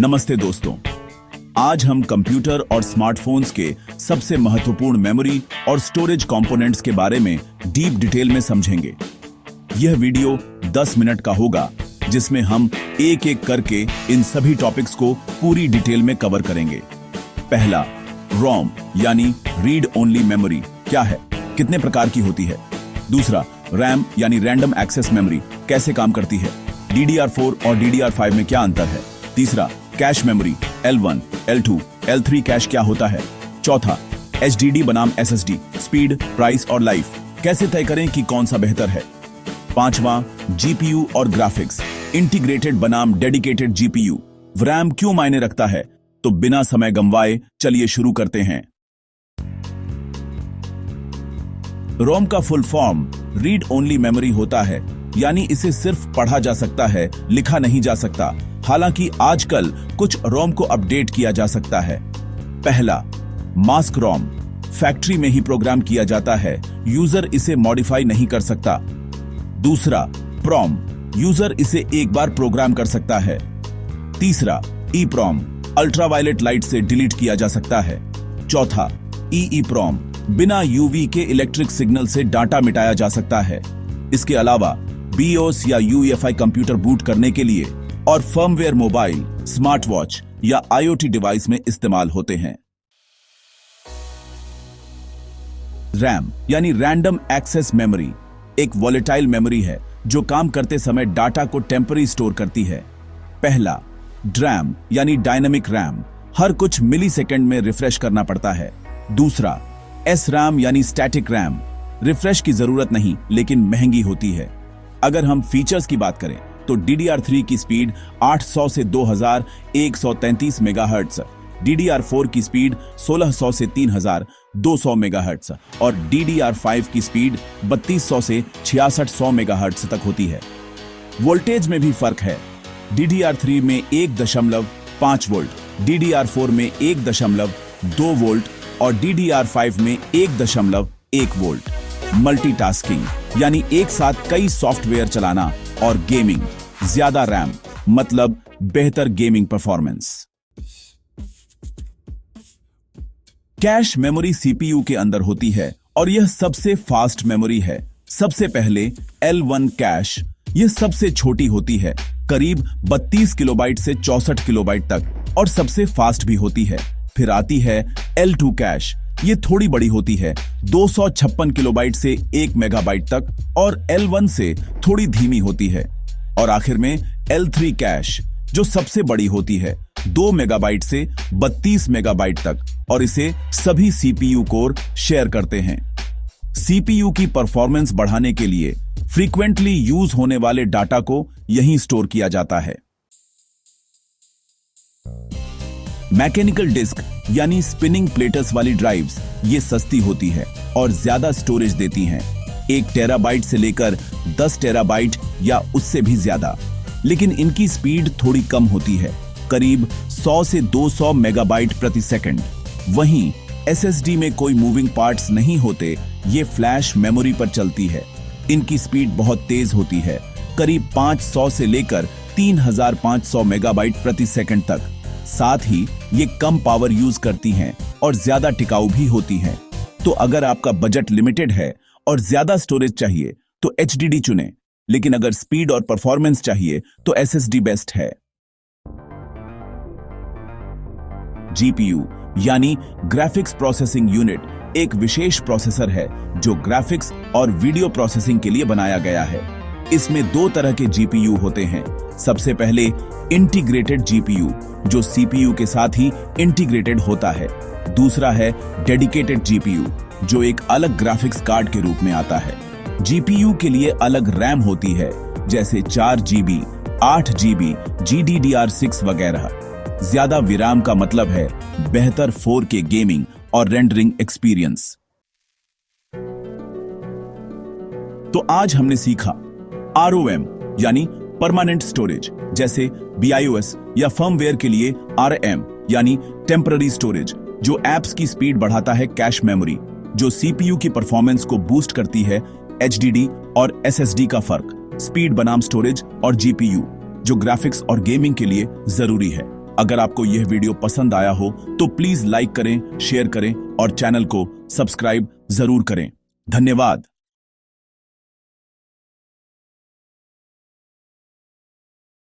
नमस्ते दोस्तों, आज हम कंप्यूटर और स्मार्टफोन्स के सबसे महत्वपूर्ण मेमोरी और स्टोरेज कंपोनेंट्स के बारे में डीप डिटेल में समझेंगे। यह वीडियो 10 मिनट का होगा जिसमें हम एक एक करके इन सभी टॉपिक्स को पूरी डिटेल में कवर करेंगे। पहला, रोम यानी रीड ओनली मेमोरी क्या है, कितने प्रकार की होती है। दूसरा, रैम यानी रैंडम एक्सेस मेमोरी कैसे काम करती है। DDR4 और DDR5 में क्या अंतर है। तीसरा, cache memory L1, L2, L3 cash क्या होता है। चौथा, HDD बनाम SSD स्पीड, प्राइस और लाइफ कैसे तय करें कि कौन सा बेहतर है। पांचवा, GPU और ग्राफिक्स इंटीग्रेटेड बनाम डेडिकेटेड GPU RAM क्यों मायने रखता है। तो बिना समय गंवाए चलिए शुरू करते हैं। रोम का full form read only memory होता है, यानी इसे सिर्फ पढ़ा जा सकता है, लिखा नहीं जा सकता। हालांकि आजकल कुछ रोम को अपडेट किया जा सकता है। पहला, मास्क रोम फैक्ट्री में ही प्रोग्राम किया जाता है, यूजर इसे मॉडिफाई नहीं कर सकता। दूसरा, प्रोम यूजर इसे एक बार प्रोग्राम कर सकता है। तीसरा, EEPROM अल्ट्रावायलेट लाइट से डिलीट किया जा सकता है। चौथा, EEPROM बिना UV के इलेक्ट्रिक सिग्नल से डाटा मिटाया जा सकता है। इसके अलावा BIOS या UEFI कंप्यूटर बूट करने के लिए और फर्मवेयर मोबाइल, स्मार्ट वॉच या IoT डिवाइस में इस्तेमाल होते हैं। रैम यानी रैंडम एक्सेस मेमोरी एक वॉलेटाइल मेमोरी है जो काम करते समय डाटा को टेम्पररी स्टोर करती है। पहला, DRAM यानी डायनेमिक रैम हर कुछ मिलीसेकंड में रिफ्रेश करना पड़ता है। दूसरा, SRAM यानी स्टैटिक रैम रिफ्रेश की जरूरत नहीं लेकिन महंगी होती है। अगर हम फीचर्स की बात करें तो DDR3 की स्पीड 800 से 2133 मेगाहर्ट्ज, DDR4 की स्पीड 1600 से 3200 मेगाहर्ट्ज और DDR5 की स्पीड 3200 से 6600 मेगाहर्ट्ज तक होती है। वोल्टेज में भी फर्क है। DDR3 में 1.5 वोल्ट, DDR4 में 1.2 वोल्ट और DDR5 में 1.1 वोल्ट। मल्टीटास्किंग यानी एक साथ कई सॉफ्टवेयर चलाना और गेमिंग, ज्यादा रैम मतलब बेहतर gaming performance. Cache memory CPU के अंदर होती है और यह सबसे फास्ट मेमोरी है। सबसे पहले L1 कैश, यह सबसे छोटी होती है, करीब 32 किलोबाइट से 64 किलोबाइट तक और सबसे फास्ट भी होती है। फिर आती है L2 कैश, ये थोड़ी बड़ी होती है, 256 किलोबाइट से 1 मेगाबाइट तक और L1 से थोड़ी धीमी होती है। और आखिर में L3 कैश जो सबसे बड़ी होती है, 2 मेगाबाइट से 32 मेगाबाइट तक और इसे सभी CPU कोर शेयर करते हैं। CPU की परफॉर्मेंस बढ़ाने के लिए फ्रीक्वेंटली यूज होने वाले डाटा को यहीं स्टोर किया जाता है। मैकेनिकल डिस्क यानी स्पिनिंग प्लेटर्स वाली ड्राइव्स ये सस्ती होती है और ज्यादा स्टोरेज देती हैं, 1 टेराबाइट से लेकर 10 टेराबाइट या उससे भी ज्यादा। लेकिन इनकी स्पीड थोड़ी कम होती है, करीब 100 से 200 मेगाबाइट प्रति सेकंड। वहीं SSD में कोई मूविंग पार्ट्स नहीं होते, ये फ्लैश मेमोरी पर चलती है। इनकी स्पीड बहुत तेज होती है, करीब 500 से लेकर 3500 मेगाबाइट प्रति सेकंड तक। साथ ही ये कम पावर यूज करती हैं और ज्यादा टिकाऊ भी होती हैं। तो अगर आपका बजट लिमिटेड है और ज्यादा स्टोरेज चाहिए तो HDD चुनें, लेकिन अगर स्पीड और परफॉर्मेंस चाहिए तो SSD बेस्ट है। GPU यानी ग्राफिक्स प्रोसेसिंग यूनिट एक विशेष प्रोसेसर है जो ग्राफिक्स और वीडियो प्रोसेसिंग के लिए बनाया गया है। इसमें 2 तरह के GPU होते हैं। सबसे पहले इंटीग्रेटेड GPU जो CPU के साथ ही इंटीग्रेटेड होता है। दूसरा है डेडिकेटेड GPU जो एक अलग ग्राफिक्स कार्ड के रूप में आता है। GPU के लिए अलग रैम होती है, जैसे 4 GB, 8 GB, GDDR6 वगैरह। ज्यादा VRAM का मतलब है बेहतर 4K गेमिंग और रेंडरिंग एक्सपीरियंस। तो आज हमने सीखा ROM यानी परमानेंट स्टोरेज, जैसे BIOS या फर्मवेयर के लिए RAM यानी टेम्पररी स्टोरेज जो एप्स की स्पीड बढ़ाता है। कैश मेमोरी जो CPU की परफॉर्मेंस को बूस्ट करती है। HDD और SSD का फर्क, स्पीड बनाम स्टोरेज और GPU जो ग्राफिक्स और गेमिंग के लिए जरूरी है। अगर आपको यह वीडियो पसंद आया हो तो प्लीज लाइक करें, शेयर करें और चैनल को सब्सक्राइब जरूर करें। धन्यवाद।